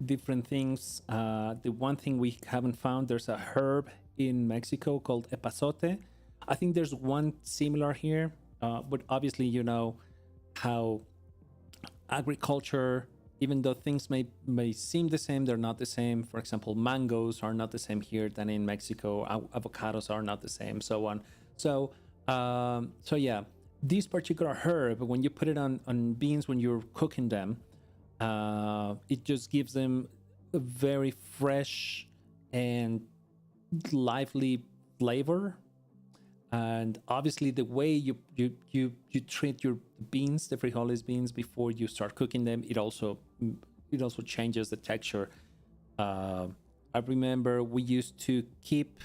different things. The one thing we haven't found, there's a herb in Mexico called epazote. I think there's one similar here, but obviously how agriculture, even though things may seem the same, they're not the same. For example, mangoes are not the same here than in Mexico. Avocados are not the same, so on. So yeah, this particular herb, when you put it on beans when you're cooking them, it just gives them a very fresh and lively flavor. And obviously the way you treat your beans, the frijoles beans, before you start cooking them, it also changes the texture. I remember we used to keep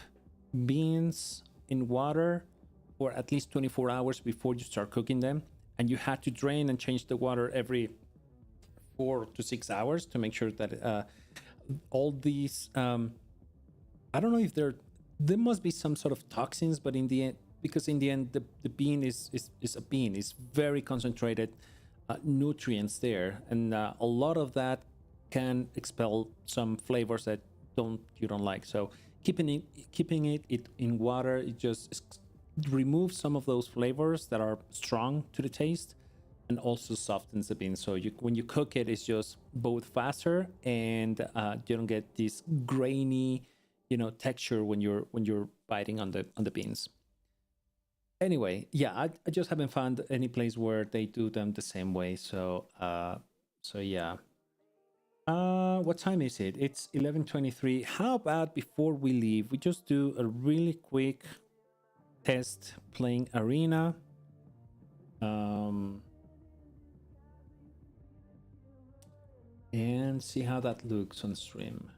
beans in water for at least 24 hours before you start cooking them, and you had to drain and change the water every 4 to 6 hours to make sure that all these I don't know if there must be some sort of toxins, but in the end, because in the end the bean is a bean, it's very concentrated nutrients there, and a lot of that can expel some flavors that you don't like. So keeping it in water, it just removes some of those flavors that are strong to the taste, and also softens the bean. So when you cook it, it's just both faster, and you don't get this grainy texture when you're biting on the beans. Anyway, yeah, I just haven't found any place where they do them the same way. So yeah. What time is it? It's 11:23. How about before we leave, we just do a really quick test playing Arena. And see how that looks on stream.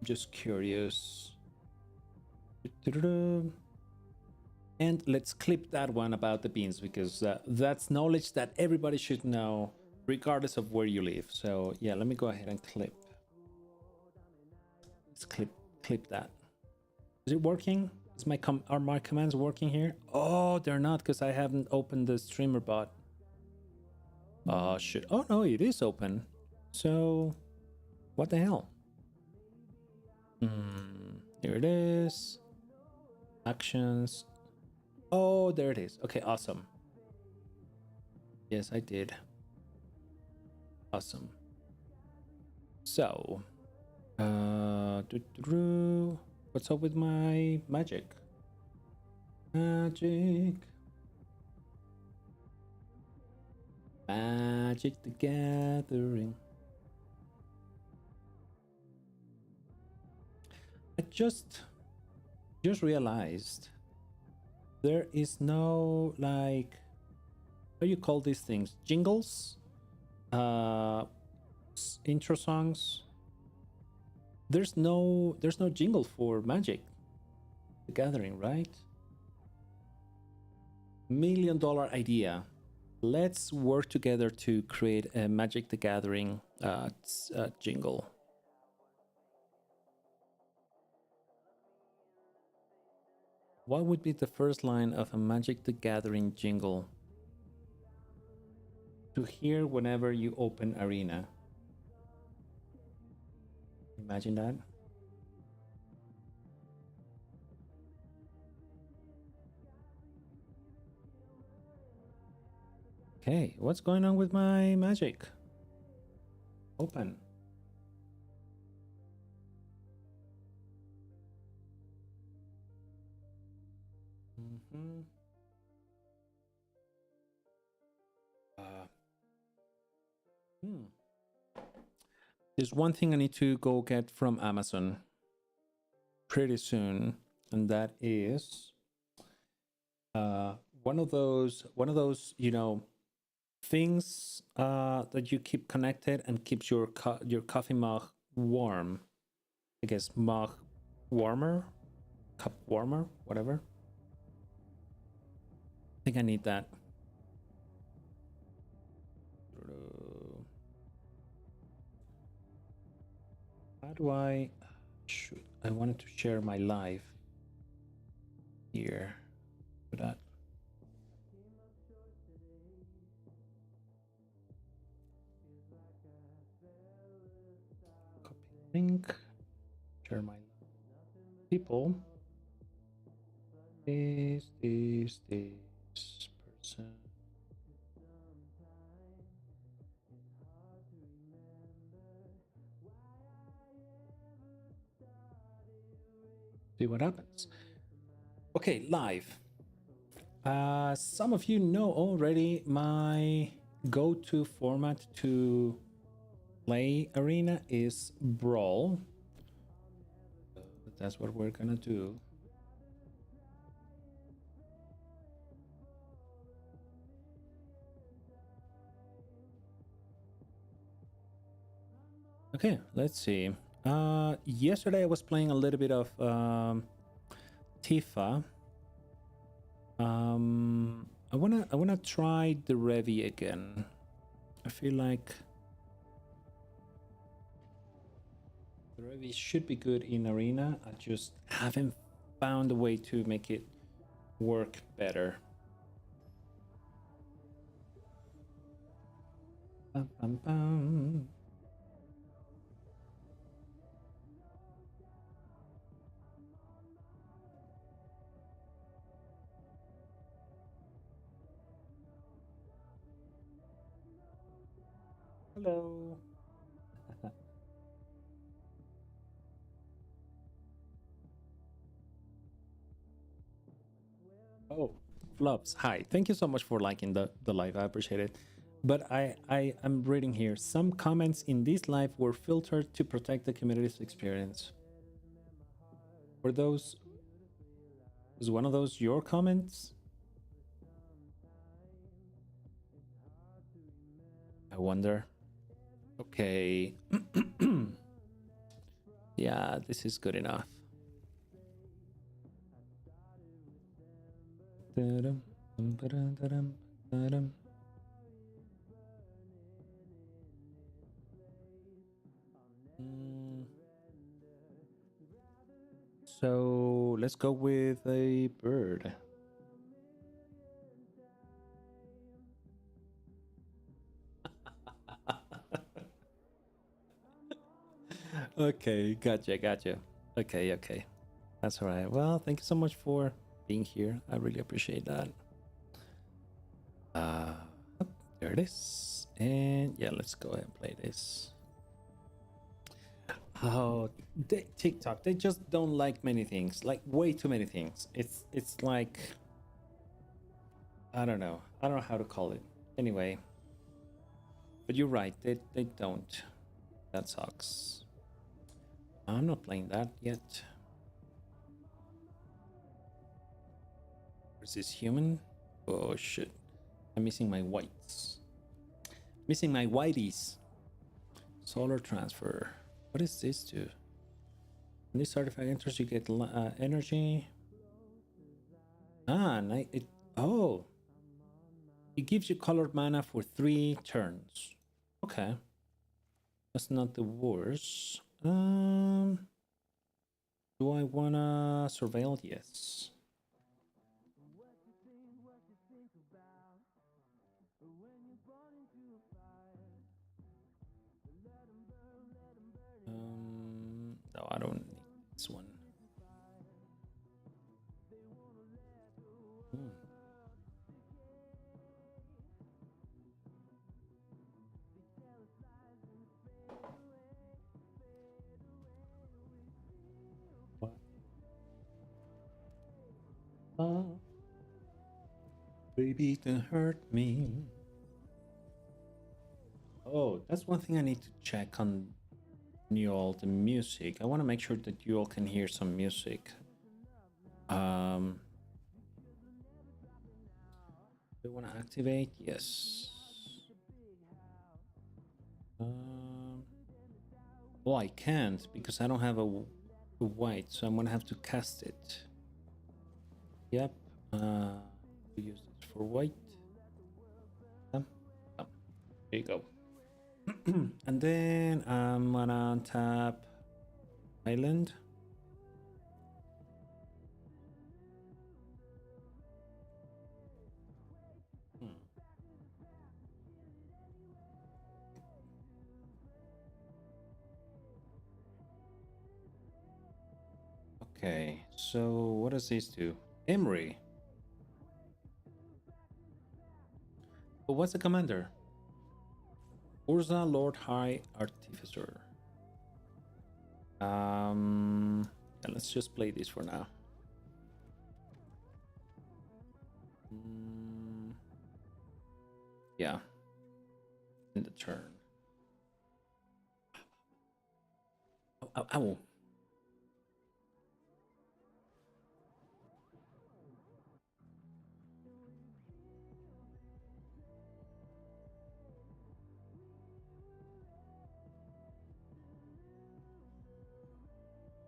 Just curious. And let's clip that one about the beans, because that's knowledge that everybody should know regardless of where you live. So yeah, let me go ahead and clip. Let's clip that. Is it working? Are my commands working here? Oh, they're not, because I haven't opened the streamer bot. Oh shit. Oh no, it is open. So what the hell? Here it is. Actions. Oh, there it is. Okay, awesome. Yes, I did. Awesome. So, what's up with my magic? Magic the Gathering. I just realized there is no, like, how do you call these things? Jingles? Intro songs? There's no jingle for Magic the Gathering, right? $1 million idea. Let's work together to create a Magic the Gathering jingle. What would be the first line of a Magic the Gathering jingle to hear whenever you open Arena? Imagine that. Okay, what's going on with my magic? Open. Mm-hmm. Hmm. There's one thing I need to go get from Amazon pretty soon, and that is one of those things that you keep connected and keeps your coffee mug warm. I guess mug warmer, cup warmer, whatever. I think I need that. How do I? Shoot, I wanted to share my live here. For that. Copy link. Share my people. This person. See what happens. Okay, live. Some of you know already my go-to format to play Arena is Brawl. That's what we're gonna do. Okay, let's see. Yesterday I was playing a little bit of Tifa. I wanna try the Revi again. I feel like the Revi should be good in Arena. I just haven't found a way to make it work better. Bum, bum, bum. Hello. Oh, Flops. Hi. Thank you so much for liking the live. I appreciate it. But I am reading here. Some comments in this live were filtered to protect the community's experience. Were those... Was one of those your comments? I wonder. Okay. Yeah, this is good enough. So let's go with a bird. Okay, gotcha. Okay. That's all right. Well, thank you so much for being here. I really appreciate that. There it is. And yeah, let's go ahead and play this. Oh, TikTok, they just don't like many things, like way too many things. It's like, I don't know how to call it. Anyway, but you're right, they don't. That sucks. I'm not playing that yet. Is this human? Oh shit. I'm missing my whites. Missing my whiteys. Solar transfer. What is this do? When this artifact enters, you get energy. Ah, oh. It gives you colored mana for 3 turns. Okay. That's not the worst. Do I wanna surveil? Yes. No, I don't need this one. Oh, baby, don't hurt me. Oh, that's one thing I need to check on you all, the music. I want to make sure that you all can hear some music. Do you want to activate? Yes. Well, I can't because I don't have a white, so I'm gonna have to cast it. Yep. We use this for white. There you go. And then I'm gonna tap island. Okay, so what does this do? Emery. But what's the commander? Urza, Lord High Artificer. Yeah, let's just play this for now. Yeah. In the turn. Ow, ow, ow.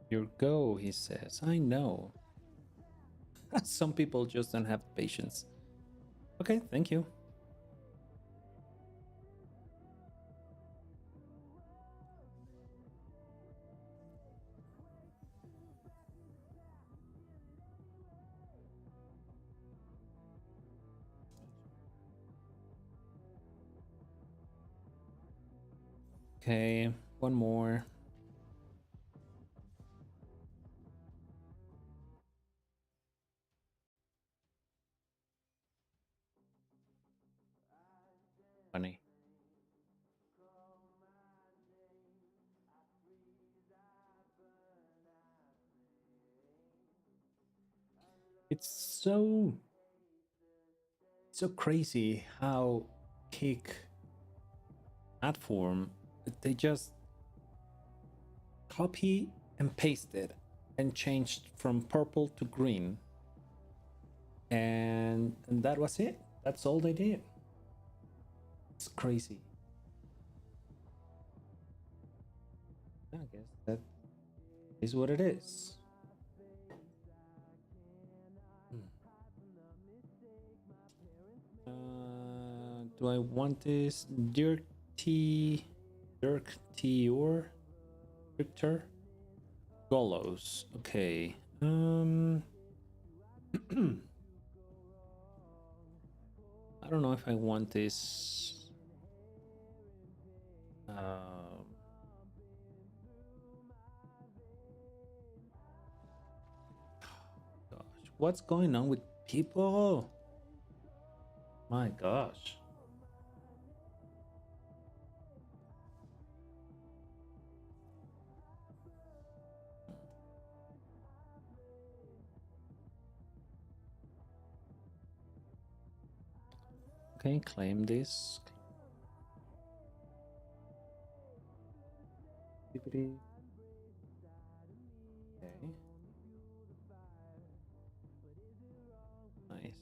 Your go, he says. I know. Some people just don't have patience. Okay, thank you. Okay, one more. Funny. It's so crazy how Kick platform, they just copy and pasted and changed from purple to green, and that was it. That's all they did. It's crazy. I guess that is what it is. Do I want this Dirk T or Victor Golos? Okay. I don't know if I want this. Gosh, what's going on with people? My gosh. Okay, claim this. Okay. Nice.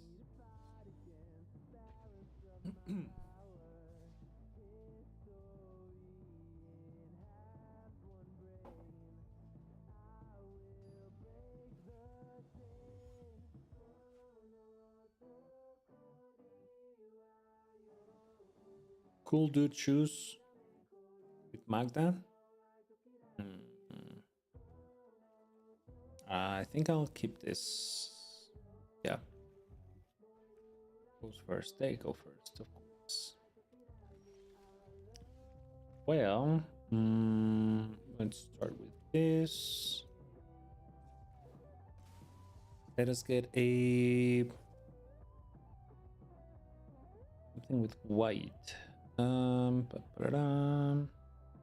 Cool dude shoes with Magda. I think I'll keep this. Yeah. Who's first? They go first, of course. Well, let's start with this. Let us get something with white. It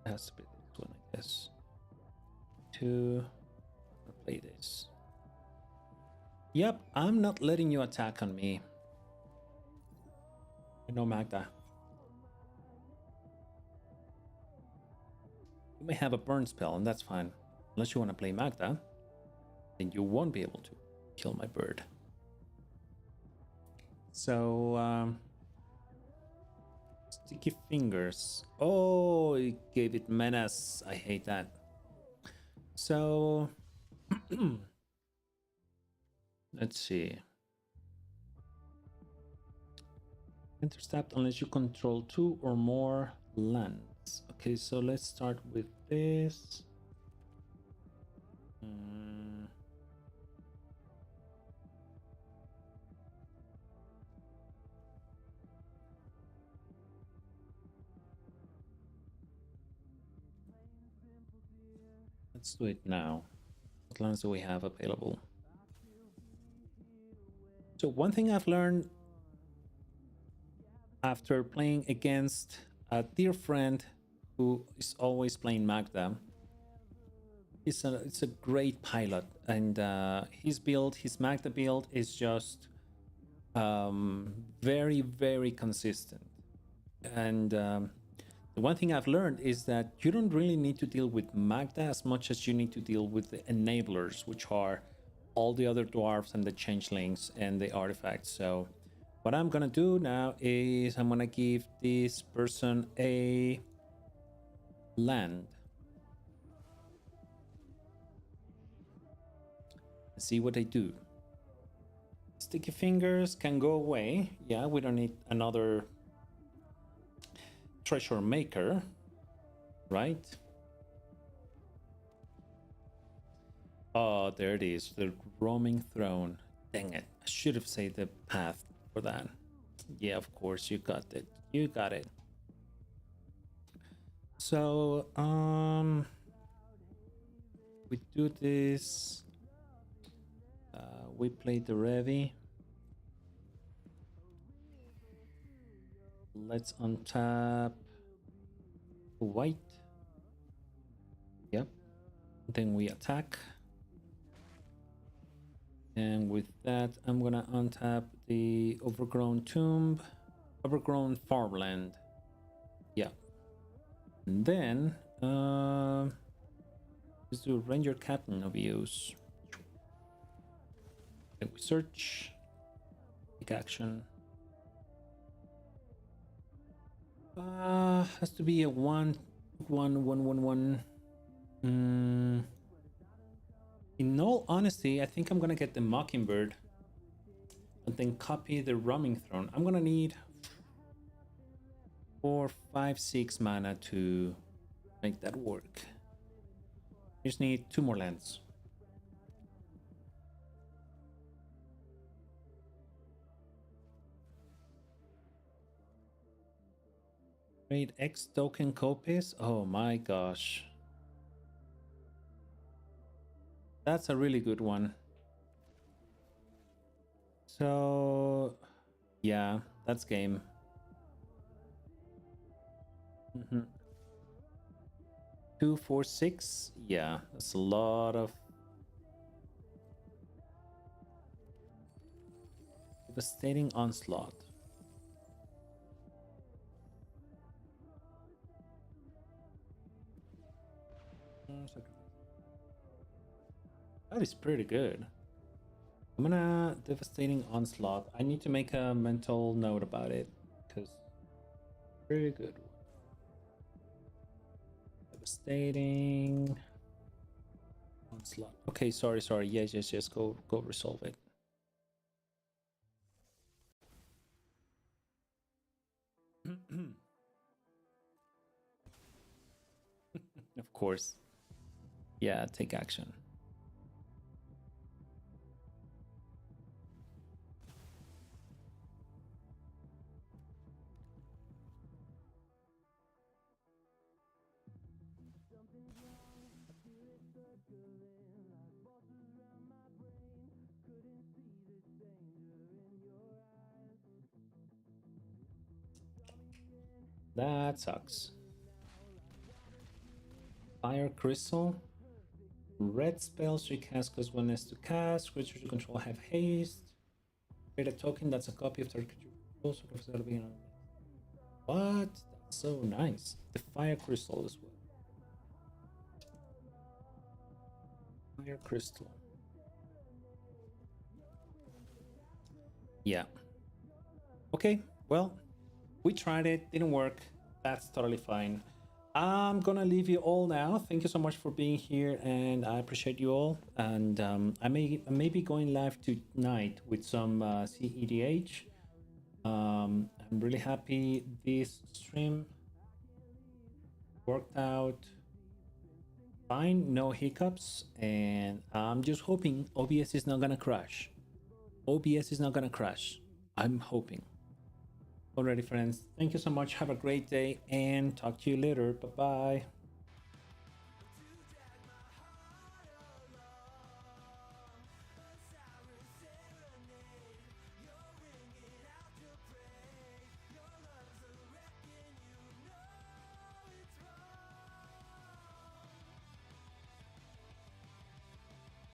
has to be this one, I guess. To play this. Yep, I'm not letting you attack on me. No, Magda. You may have a burn spell, and that's fine. Unless you want to play Magda, then you won't be able to kill my bird. So, sticky fingers. Oh, it gave it menace. I hate that. So, let's see. Intercept unless you control 2 or more lands. Okay, so let's start with this. Let's do it now. What lands do we have available? So one thing I've learned after playing against a dear friend who is always playing Magda, it's a great pilot, and his build, his Magda build, is just very, very consistent. And the one thing I've learned is that you don't really need to deal with Magda as much as you need to deal with the enablers, which are all the other dwarves and the changelings and the artifacts. So what I'm gonna do now is I'm gonna give this person a land. See what they do. Sticky fingers can go away. Yeah, we don't need another treasure maker, right? Oh, there it is, the roaming throne. Dang it, I should have said the path for that. Yeah, of course, you got it. You got it. So, we do this. We play the Revi. Let's untap white. Yep. Then we attack. And with that, I'm gonna untap the overgrown tomb, overgrown farmland. Yeah. And then, let's do Ranger Captain of use. Then we search, take action. Has to be a 1-1-1-1-1. In all honesty, I think I'm gonna get the Mockingbird and then copy the Roaming Throne. I'm gonna need 4, 5, 6 mana to make that work. Just need 2 more lands. Trade X token copies. Oh my gosh. That's a really good one. So, yeah, that's game. 2, 4, 6. Yeah, that's a lot of devastating onslaught. That is pretty good. I'm gonna devastating onslaught. I need to make a mental note about it because pretty good. Devastating onslaught. Okay, sorry. Yes. Go resolve it. Of course. Yeah, take action. That sucks. Fire crystal. Red spells recast cause one is to cast. Creatures you control have haste. Create a token that's a copy of target creature you control. So that'll be what? That's so nice. The fire crystal as well. Fire crystal. Yeah. Okay, well, we tried it, didn't work. That's totally fine. I'm gonna leave you all now. Thank you so much for being here, and I appreciate you all. And I may be going live tonight with some CEDH. I'm really happy this stream worked out fine, no hiccups, and I'm just hoping OBS is not gonna crash. OBS is not gonna crash. I'm hoping. Alrighty, friends. Thank you so much. Have a great day and talk to you later. Bye bye.